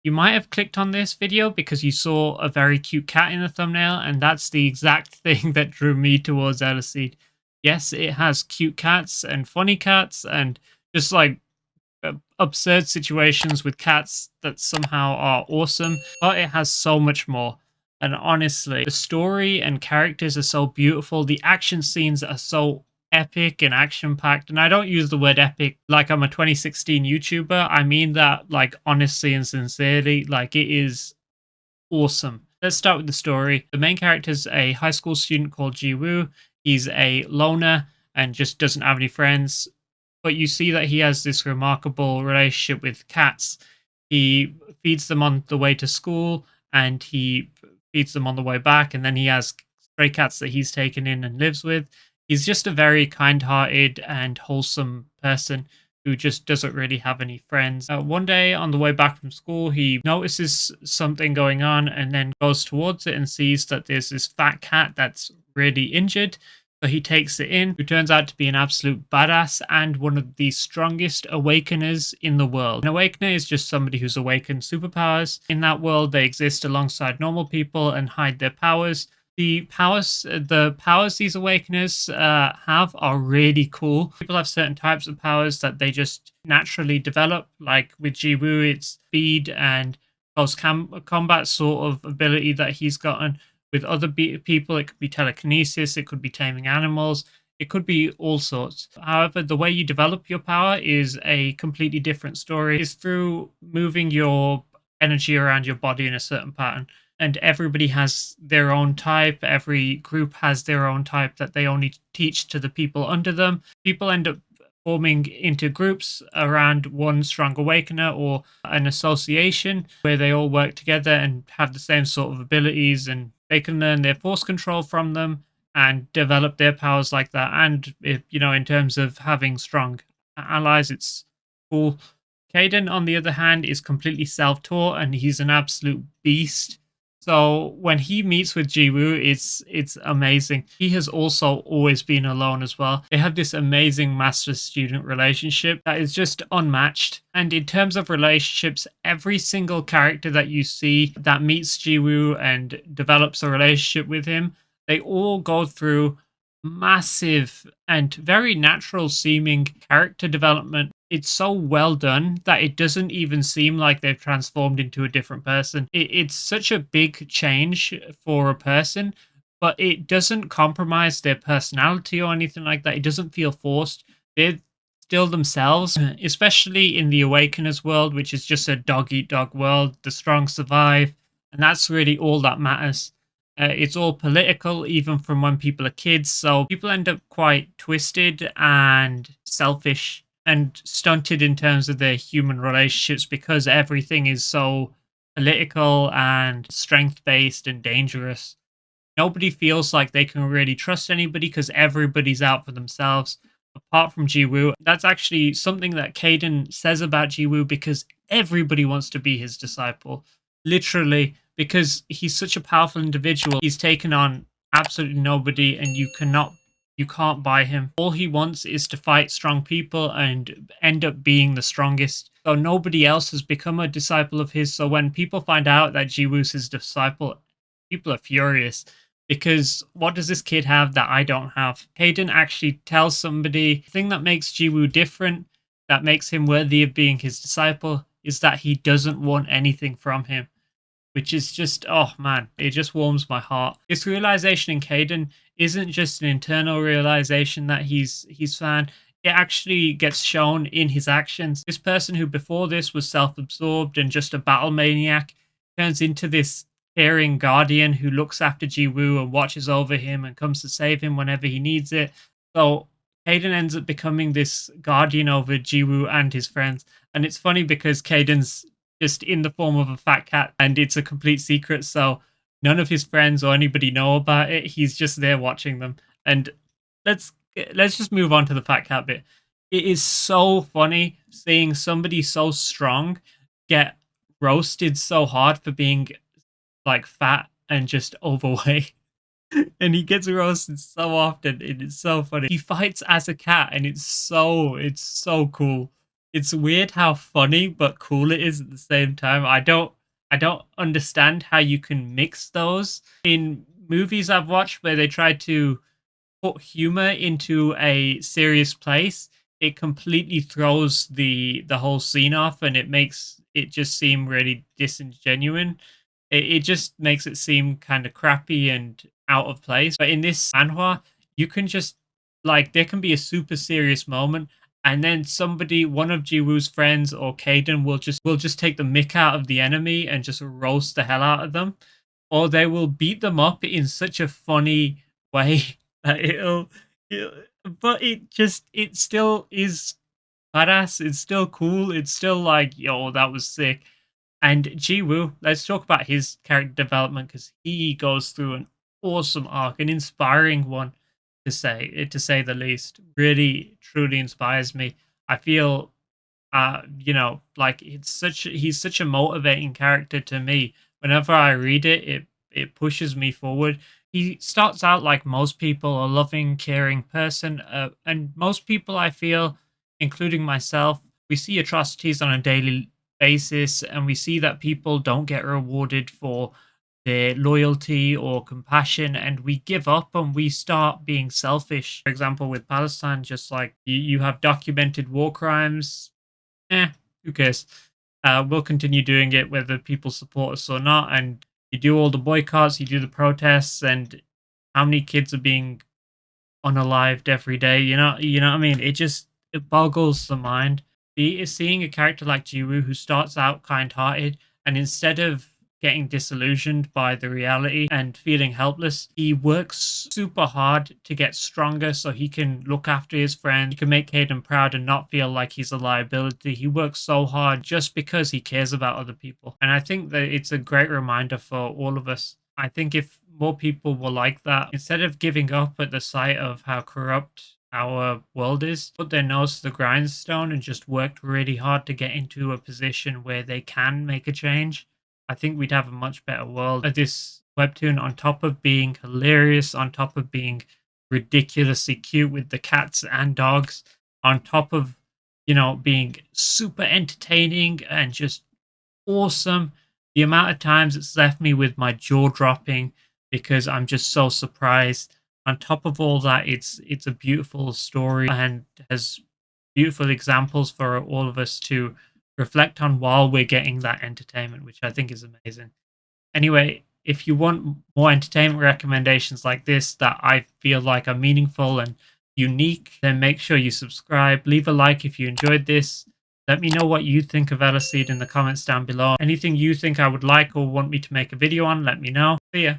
You might have clicked on this video because you saw a very cute cat in the thumbnail, and that's the exact thing that drew me towards Eleceed. Yes, it has cute cats and funny cats and just like absurd situations with cats that somehow are awesome, but it has so much more. And honestly, the story and characters are so beautiful. The action scenes are so epic and action packed. And I don't use the word epic like I'm a 2016 YouTuber. I mean that like honestly and sincerely. Like it is awesome. Let's start with the story. The main character is a high school student called Ji-woo. He's a loner and just doesn't have any friends, but you see that he has this remarkable relationship with cats. He feeds them on the way to school and he feeds them on the way back, and then he has stray cats that he's taken in and lives with. He's just a very kind-hearted and wholesome person who just doesn't really have any friends. One day on the way back from school, he notices something going on and then goes towards it and sees that there's this fat cat that's really injured. So he takes it in, who turns out to be an absolute badass and one of the strongest awakeners in the world. An awakener is just somebody who's awakened superpowers. In that world, they exist alongside normal people and hide their powers. The powers these awakeners have are really cool. People have certain types of powers that they just naturally develop. Like with Ji-woo, it's speed and close combat sort of ability that he's gotten. With other people, it could be telekinesis, it could be taming animals, it could be all sorts. However, the way you develop your power is a completely different story. It's through moving your energy around your body in a certain pattern. And everybody has their own type. Every group has their own type that they only teach to the people under them. People end up forming into groups around one strong awakener or an association where they all work together and have the same sort of abilities, and they can learn their force control from them and develop their powers like that. And if, in terms of having strong allies, it's cool. Caden, on the other hand, is completely self-taught and he's an absolute beast. So when he meets with Ji-woo, it's amazing. He has also always been alone as well. They have this amazing master-student relationship that is just unmatched. And in terms of relationships, every single character that you see that meets Ji-woo and develops a relationship with him, they all go through massive and very natural seeming character development. It's so well done that it doesn't even seem like they've transformed into a different person. It's such a big change for a person, but it doesn't compromise their personality or anything like that. It doesn't feel forced. They're still themselves, especially in the Awakeners world, which is just a dog eat dog world. The strong survive, and that's really all that matters. It's all political, even from when people are kids. So people end up quite twisted and selfish and stunted in terms of their human relationships because everything is so political and strength based and dangerous. Nobody feels like they can really trust anybody because everybody's out for themselves. Apart from Ji-woo, that's actually something that Caden says about Ji-woo because everybody wants to be his disciple. Literally, because he's such a powerful individual, he's taken on absolutely nobody, and you can't buy him. All he wants is to fight strong people and end up being the strongest. So nobody else has become a disciple of his. So when people find out that Ji-woo's his disciple, people are furious. Because what does this kid have that I don't have? Hayden actually tells somebody the thing that makes Ji-woo different, that makes him worthy of being his disciple, is that he doesn't want anything from him. Which is just, oh man, it just warms my heart. This realization in Caden isn't just an internal realization that he's fan. It actually gets shown in his actions. This person who before this was self-absorbed and just a battle maniac turns into this caring guardian who looks after Ji-woo and watches over him and comes to save him whenever he needs it. So Caden ends up becoming this guardian over Ji-woo and his friends. And it's funny because Caden's just in the form of a fat cat and it's a complete secret, so none of his friends or anybody know about it. He's just there watching them. And let's just move on to the fat cat bit. It is so funny seeing somebody so strong get roasted so hard for being like fat and just overweight. And he gets roasted so often. It is so funny. He fights as a cat and it's so cool. it's weird how funny but cool it is at the same time. I don't understand how you can mix those. In movies I've watched where they try to put humor into a serious place, it completely throws the whole scene off, and it makes it just seem really disingenuine. It just makes it seem kind of crappy and out of place. But in this manhwa, you can just like there can be a super serious moment, and then somebody, one of Jiwoo's friends or Kaden, will just take the mick out of the enemy and just roast the hell out of them, or they will beat them up in such a funny way that it'll but it still is badass. It's still cool. It's still like, yo, that was sick. And Jiwoo, let's talk about his character development because he goes through an awesome arc, an inspiring one to say the least. Really, truly inspires me. I feel like he's such a motivating character to me. Whenever I read it, it pushes me forward. He starts out like most people, a loving, caring person, and most people I feel, including myself, we see atrocities on a daily basis, and we see that people don't get rewarded for their loyalty or compassion, and we give up and we start being selfish. For example, with Palestine, just like you have documented war crimes, eh, who cares? We'll continue doing it whether people support us or not. And you do all the boycotts, you do the protests, and how many kids are being unalived every day? You know what I mean? It boggles the mind. Seeing a character like Jiwoo who starts out kind-hearted, and instead of getting disillusioned by the reality and feeling helpless, he works super hard to get stronger so he can look after his friend. He can make Hayden proud and not feel like he's a liability. He works so hard just because he cares about other people. And I think that it's a great reminder for all of us. I think if more people were like that, instead of giving up at the sight of how corrupt our world is, put their nose to the grindstone and just worked really hard to get into a position where they can make a change, I think we'd have a much better world. This webtoon, on top of being hilarious, on top of being ridiculously cute with the cats and dogs, on top of, being super entertaining and just awesome, the amount of times it's left me with my jaw dropping because I'm just so surprised. On top of all that, it's a beautiful story and has beautiful examples for all of us to reflect on while we're getting that entertainment, which I think is amazing. Anyway, if you want more entertainment recommendations like this that I feel like are meaningful and unique, then make sure you subscribe. Leave a like if you enjoyed this. Let me know what you think of Eleceed in the comments down below. Anything you think I would like or want me to make a video on, let me know. See ya.